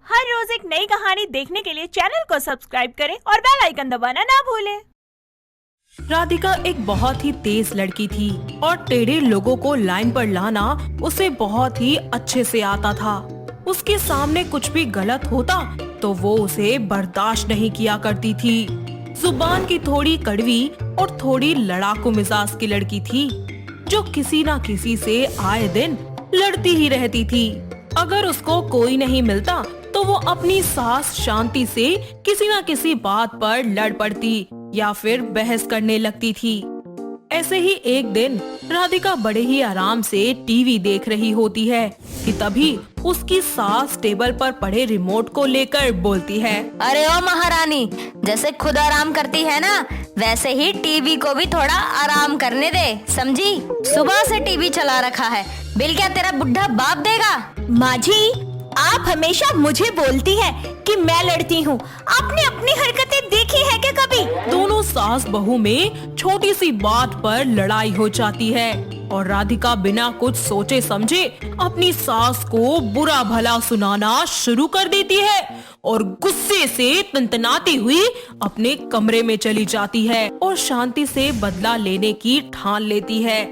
हर रोज एक नई कहानी देखने के लिए चैनल को सब्सक्राइब करें और बेल आइकन दबाना ना भूलें। राधिका एक बहुत ही तेज लड़की थी और टेढ़े लोगों को लाइन पर लाना उसे बहुत ही अच्छे से आता था। उसके सामने कुछ भी गलत होता तो वो उसे बर्दाश्त नहीं किया करती थी। जुबान की थोड़ी कड़वी और थोड़ी लड़ाकू मिजाज की लड़की थी, जो किसी ना किसी से आए दिन लड़ती ही रहती थी। अगर उसको कोई नहीं मिलता तो वो अपनी सास शांति से किसी ना किसी बात पर लड़ पड़ती या फिर बहस करने लगती थी। ऐसे ही एक दिन राधिका बड़े ही आराम से टीवी देख रही होती है कि तभी उसकी सास टेबल पर पड़े रिमोट को लेकर बोलती है, अरे ओ महारानी, जैसे खुद आराम करती है ना, वैसे ही टीवी को भी थोड़ा आराम करने दे, समझी? सुबह से टीवी चला रखा है, बिल क्या तेरा बुढ़ा बाप देगा? माँ जी, आप हमेशा मुझे बोलती है कि मैं लड़ती हूँ। आपने अपनी हरकतें देखी है क्या कभी? दोनों सास बहू में छोटी सी बात पर लड़ाई हो जाती है और राधिका बिना कुछ सोचे समझे अपनी सास को बुरा भला सुनाना शुरू कर देती है और गुस्से से तनतनाती हुई अपने कमरे में चली जाती है और शांति से बदला लेने की ठान लेती है।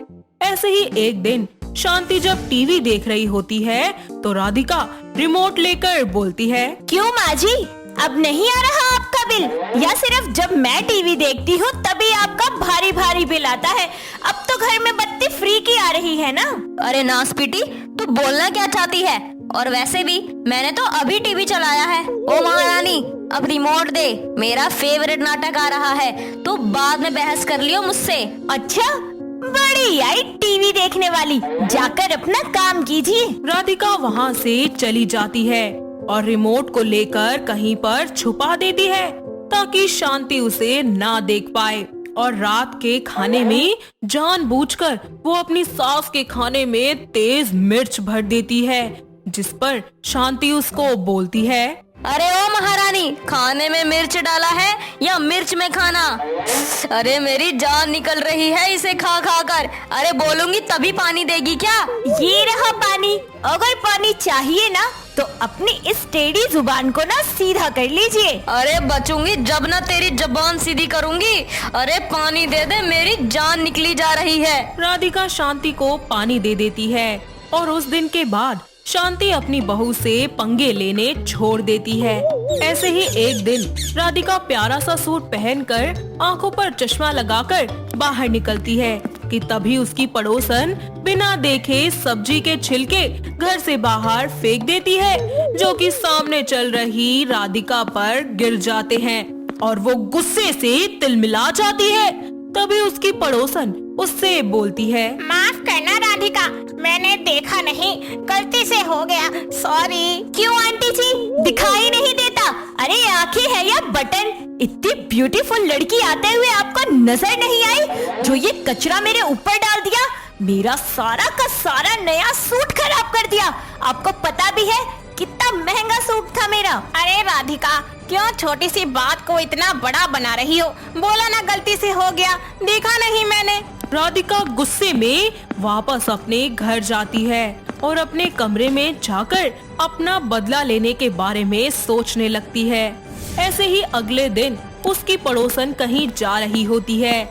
ऐसे ही एक दिन शांति जब टीवी देख रही होती है तो राधिका रिमोट लेकर बोलती है, क्यों माँ जी, अब नहीं आ रहा आपका बिल? या सिर्फ जब मैं टीवी देखती हूँ तभी आपका भारी भारी बिल आता है? अब तो घर में बत्ती फ्री की आ रही है ना? अरे नासपीटी, तू बोलना क्या चाहती है? और वैसे भी मैंने तो अभी टीवी चलाया है। ओ महारानी, अब रिमोट दे, मेरा फेवरेट नाटक आ रहा है, तो बाद में बहस कर लियो मुझसे। अच्छा, बड़ी आई टीवी देखने वाली, जाकर अपना काम कीजिए। राधिका वहाँ से चली जाती है और रिमोट को लेकर कहीं पर छुपा देती है ताकि शांति उसे ना देख पाए। और रात के खाने में जानबूझकर वो अपनी सास के खाने में तेज मिर्च भर देती है, जिस पर शांति उसको बोलती है, अरे ओ महारानी, खाने में मिर्च डाला है या मिर्च में खाना? अरे मेरी जान निकल रही है इसे खा खा कर। अरे बोलूंगी तभी पानी देगी क्या? ये रहा पानी। अगर पानी चाहिए ना तो अपनी इस टेढ़ी जुबान को ना सीधा कर लीजिए। अरे बचूंगी जब ना तेरी जबान सीधी करूंगी। अरे पानी दे दे, मेरी जान निकली जा रही है। राधिका शांति को पानी दे देती है और उस दिन के बाद शांति अपनी बहू से पंगे लेने छोड़ देती है। ऐसे ही एक दिन राधिका प्यारा सा सूट पहनकर आंखों पर चश्मा लगाकर बाहर निकलती है कि तभी उसकी पड़ोसन बिना देखे सब्जी के छिलके घर से बाहर फेंक देती है, जो कि सामने चल रही राधिका पर गिर जाते हैं और वो गुस्से से तिलमिला जाती है। तभी उसकी पड़ोसन उससे बोलती है, माफ करना राधिका, मैंने देखा नहीं, गलती से हो गया, सॉरी। क्यों आंटी जी, दिखाई नहीं देता? अरे आंखें है या बटन? इतनी ब्यूटीफुल लड़की आते हुए आपको नजर नहीं आई जो ये कचरा मेरे ऊपर डाल दिया? मेरा सारा का सारा नया सूट खराब कर दिया। आपको पता भी है कितना महंगा सूट था मेरा? अरे राधिका, क्यों छोटी सी बात को इतना बड़ा बना रही हो? बोला ना गलती से हो गया, देखा नहीं मैंने। राधिका गुस्से में वापस अपने घर जाती है और अपने कमरे में जाकर अपना बदला लेने के बारे में सोचने लगती है। ऐसे ही अगले दिन उसकी पड़ोसन कहीं जा रही होती है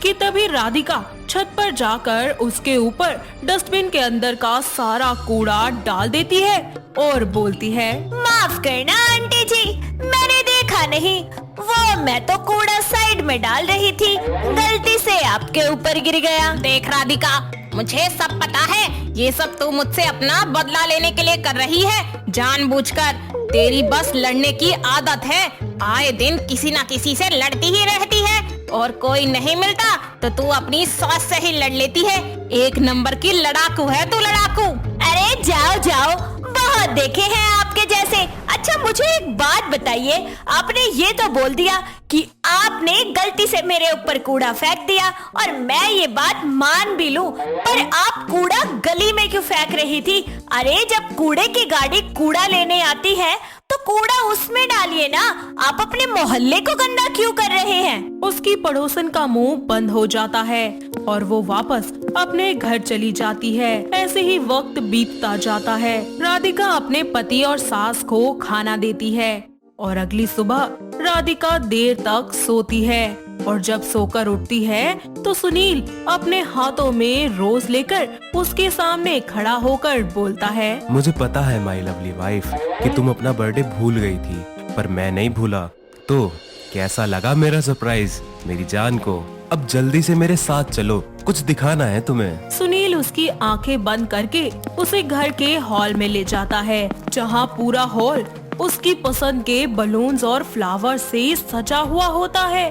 कि तभी राधिका छत पर जाकर उसके ऊपर डस्टबिन के अंदर का सारा कूड़ा डाल देती है और बोलती है, माफ करना आंटी जी, मैंने देखा नहीं, वो मैं तो कूड़ा साइड में डाल रही थी, गलती से आपके ऊपर गिर गया। देख राधिका, मुझे सब पता है, ये सब तू मुझसे अपना बदला लेने के लिए कर रही है, जानबूझकर। तेरी बस लड़ने की आदत है, आए दिन किसी ना किसी से लड़ती ही रहती है और कोई नहीं मिलता तो तू अपनी सास से ही लड़ लेती है। एक नंबर की लड़ाकू है तू, लड़ाकू। अरे जाओ जाओ, बहुत देखे हैं आपके जैसे। अच्छा मुझे एक बात बताइए, आपने ये तो बोल दिया कि आपने गलती से मेरे ऊपर कूड़ा फेंक दिया और मैं ये बात मान भी लूं, पर आप कूड़ा गली में क्यों फेंक रही थी? अरे जब कूड़े की गाड़ी कूड़ा लेने आती है तो कूड़ा उसमें डालिए ना, आप अपने मोहल्ले को गंदा क्यों कर रहे हैं? उसकी पड़ोसन का मुंह बंद हो जाता है और वो वापस अपने घर चली जाती है। ऐसे ही वक्त बीतता जाता है। राधिका अपने पति और सास को खाना देती है और अगली सुबह राधिका देर तक सोती है और जब सोकर उठती है तो सुनील अपने हाथों में रोज लेकर उसके सामने खड़ा होकर बोलता है, मुझे पता है माय लवली वाइफ कि तुम अपना बर्थडे भूल गई थी, पर मैं नहीं भूला। तो कैसा लगा मेरा सरप्राइज मेरी जान को? अब जल्दी से मेरे साथ चलो, कुछ दिखाना है तुम्हें। सुनील उसकी आंखें बंद करके उसे घर के हॉल में ले जाता है, जहाँ पूरा हॉल उसकी पसंद के बलून्स और फ्लावर से सजा हुआ होता है।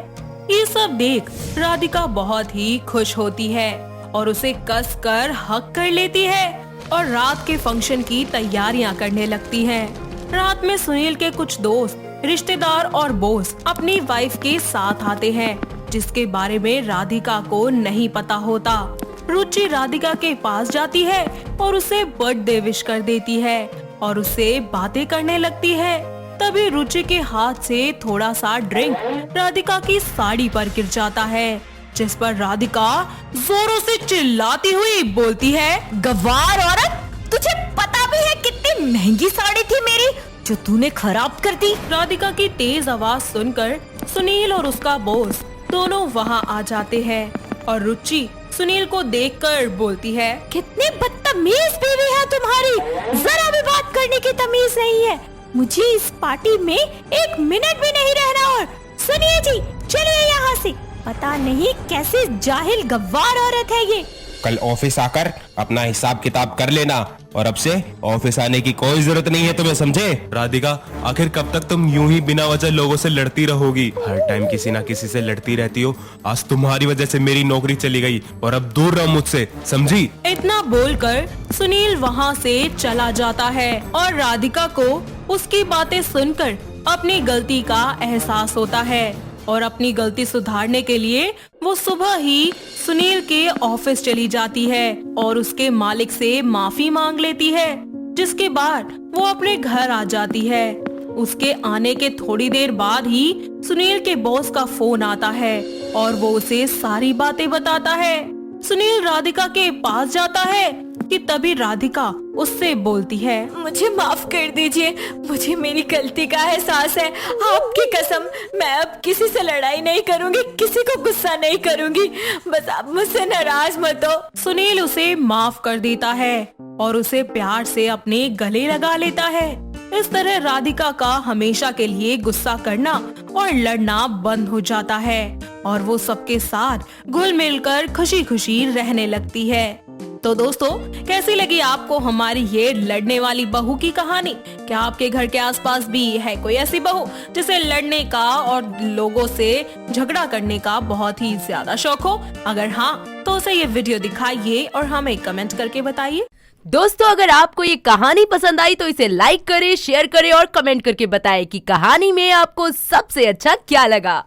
ये सब देख राधिका बहुत ही खुश होती है और उसे कस कर हक कर लेती है और रात के फंक्शन की तैयारियां करने लगती है। रात में सुनील के कुछ दोस्त, रिश्तेदार और बॉस अपनी वाइफ के साथ आते हैं, जिसके बारे में राधिका को नहीं पता होता। रुचि राधिका के पास जाती है और उसे बर्थडे विश कर देती है और उससे बातें करने लगती है। तभी रुचि के हाथ से थोड़ा सा ड्रिंक राधिका की साड़ी पर गिर जाता है, जिस पर राधिका जोरों से चिल्लाती हुई बोलती है, गवार औरत, तुझे पता भी है कितनी महंगी साड़ी थी मेरी जो तूने खराब कर दी। राधिका की तेज आवाज सुनकर सुनील और उसका बॉस दोनों वहां आ जाते हैं और रुचि सुनील को देखकर बोलती है, कितनी बदतमीज बीवी है तुम्हारी, जरा भी बात करने की तमीज नहीं है। मुझे इस पार्टी में एक मिनट भी नहीं रहना। और सुनिए जी, चलिए यहाँ से। पता नहीं कैसी जाहिल गवार औरत है ये। कल ऑफिस आकर अपना हिसाब किताब कर लेना और अब से ऑफिस आने की कोई जरूरत नहीं है तुम्हें, समझे? राधिका, आखिर कब तक तुम यूं ही बिना वजह लोगों से लड़ती रहोगी? हर टाइम किसी ना किसी से लड़ती रहती हो। आज तुम्हारी वजह से मेरी नौकरी चली गई और अब दूर रहो मुझसे, समझी? इतना बोलकर सुनील वहाँ से चला जाता है और राधिका को उसकी बातें सुनकर अपनी गलती का एहसास होता है और अपनी गलती सुधारने के लिए वो सुबह ही सुनील के ऑफिस चली जाती है और उसके मालिक से माफी मांग लेती है, जिसके बाद वो अपने घर आ जाती है। उसके आने के थोड़ी देर बाद ही सुनील के बॉस का फोन आता है और वो उसे सारी बातें बताता है। सुनील राधिका के पास जाता है कि तभी राधिका उससे बोलती है, मुझे माफ कर दीजिए, मुझे मेरी गलती का एहसास है। आपकी कसम, मैं अब किसी से लड़ाई नहीं करूंगी, किसी को गुस्सा नहीं करूंगी, बस आप मुझसे नाराज मत हो। सुनील उसे माफ कर देता है और उसे प्यार से अपने गले लगा लेता है। इस तरह राधिका का हमेशा के लिए गुस्सा करना और लड़ना बंद हो जाता है और वो सबके साथ घुल मिलकर खुशी खुशी रहने लगती है। तो दोस्तों, कैसी लगी आपको हमारी ये लड़ने वाली बहू की कहानी? क्या आपके घर के आसपास भी है कोई ऐसी बहू जिसे लड़ने का और लोगों से झगड़ा करने का बहुत ही ज्यादा शौक हो? अगर हाँ, तो उसे ये वीडियो दिखाइए और हमें कमेंट करके बताइए। दोस्तों, अगर आपको ये कहानी पसंद आई तो इसे लाइक करें, शेयर करें और कमेंट करके बताएं कि कहानी में आपको सबसे अच्छा क्या लगा।